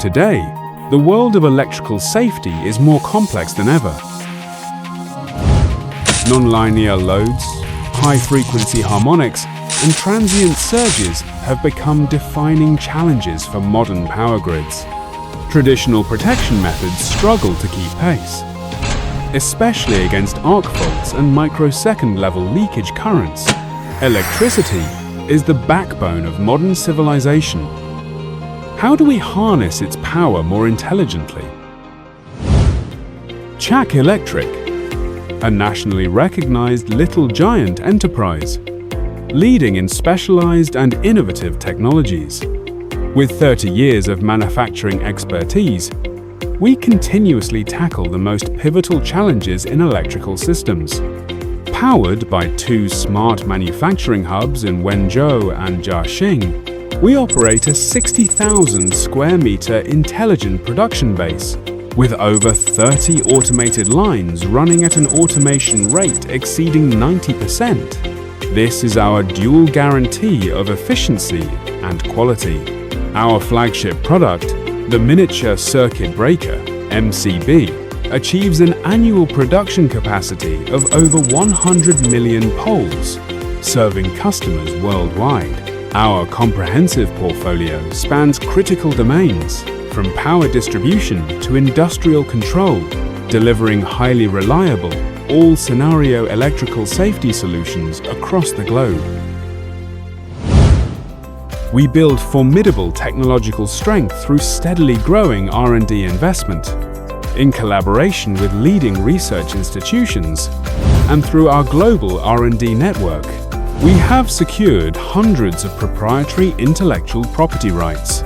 Today, the world of electrical safety is more complex than ever. Non-linear loads, high-frequency harmonics, and transient surges have become defining challenges for modern power grids. Traditional protection methods struggle to keep pace, especially against arc faults and microsecond level leakage currents. Electricity is the backbone of modern civilization. How do we harness its power more intelligently? CHAC Electric, a nationally recognized little giant enterprise, leading in specialized and innovative technologies. With 30 years of manufacturing expertise, we continuously tackle the most pivotal challenges in electrical systems. Powered by 2 smart manufacturing hubs in Wenzhou and Jiaxing, we operate a 60,000 square meter intelligent production base, with over 30 automated lines running at an automation rate exceeding 90%. This is our dual guarantee of efficiency and quality. Our flagship product, the Miniature Circuit Breaker, MCB, achieves an annual production capacity of over 100 million poles, serving customers worldwide. Our comprehensive portfolio spans critical domains, from power distribution to industrial control, delivering highly reliable, all-scenario electrical safety solutions across the globe. We build formidable technological strength through steadily growing R&D investment, in collaboration with leading research institutions, and through our global R&D network. We have secured hundreds of proprietary intellectual property rights.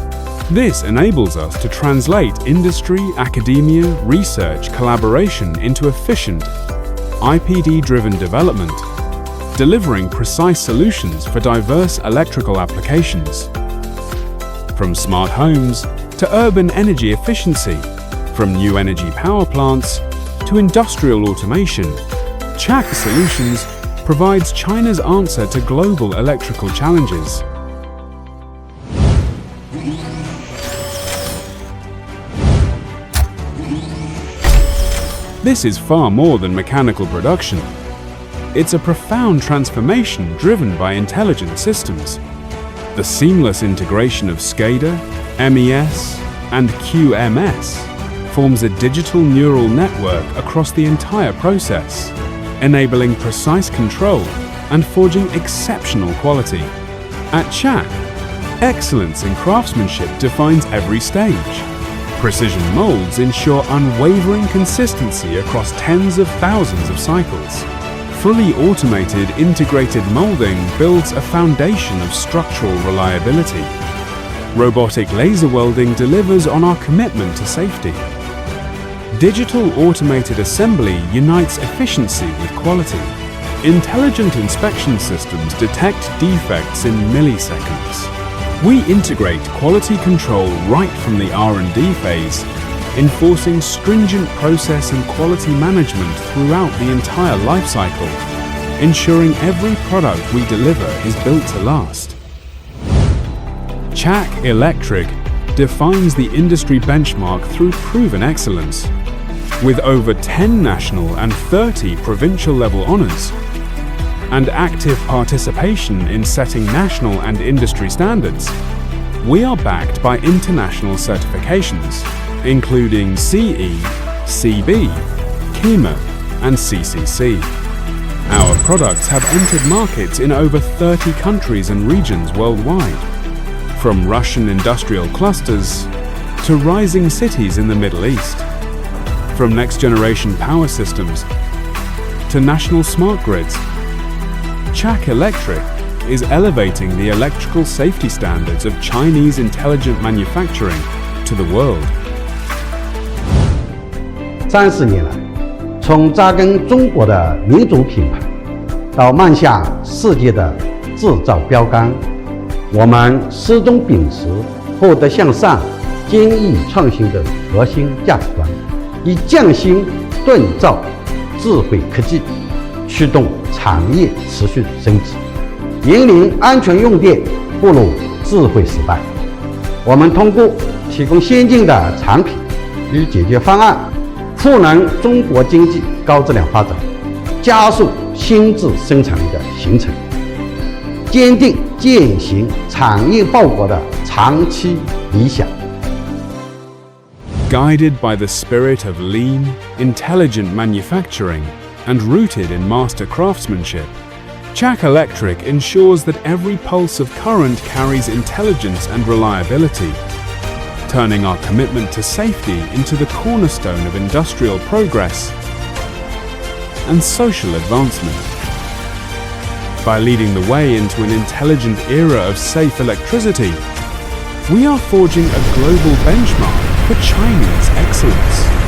This enables us to translate industry, academia, research, collaboration into efficient, IPD-driven development, delivering precise solutions for diverse electrical applications. From smart homes to urban energy efficiency, from new energy power plants to industrial automation, CHAC Solutions provides China's answer to global electrical challenges. This is far more than mechanical production. It's a profound transformation driven by intelligent systems. The seamless integration of SCADA, MES, and QMS forms a digital neural network across the entire process, enabling precise control and forging exceptional quality. At CHAC, excellence in craftsmanship defines every stage. Precision molds ensure unwavering consistency across tens of thousands of cycles. Fully automated integrated molding builds a foundation of structural reliability. Robotic laser welding delivers on our commitment to safety. Digital automated assembly unites efficiency with quality. Intelligent inspection systems detect defects in milliseconds. We integrate quality control right from the R&D phase, enforcing stringent process and quality management throughout the entire life cycle, ensuring every product we deliver is built to last. CHAC Electric defines the industry benchmark through proven excellence. With over 10 national and 30 provincial level honors, and active participation in setting national and industry standards, we are backed by international certifications, including CE, CB, KEMA, and CCC. Our products have entered markets in over 30 countries and regions worldwide, from Russian industrial clusters to rising cities in the Middle East, from next-generation power systems to national smart grids. CHAC Electric is elevating the electrical safety standards of Chinese intelligent manufacturing to the world. 30年来，从扎根中国的民族品牌，到迈向世界的制造标杆，我们始终秉持厚德向上、精益创新的核心价值观，以匠心锻造智慧科技，驱动产业持续升级，引领安全用电步入智慧时代。我们通过提提供先进的产品与解决方案，赋能中国经济高质量发展，加速新质生产力的形成，坚定践行产业报国的长期理想。Guided by the spirit of lean, intelligent manufacturing and rooted in master craftsmanship, CHAC Electric ensures that every pulse of current carries intelligence and reliability, turning our commitment to safety into the cornerstone of industrial progress and social advancement. By leading the way into an intelligent era of safe electricity, we are forging a global benchmark for Chinese excellence.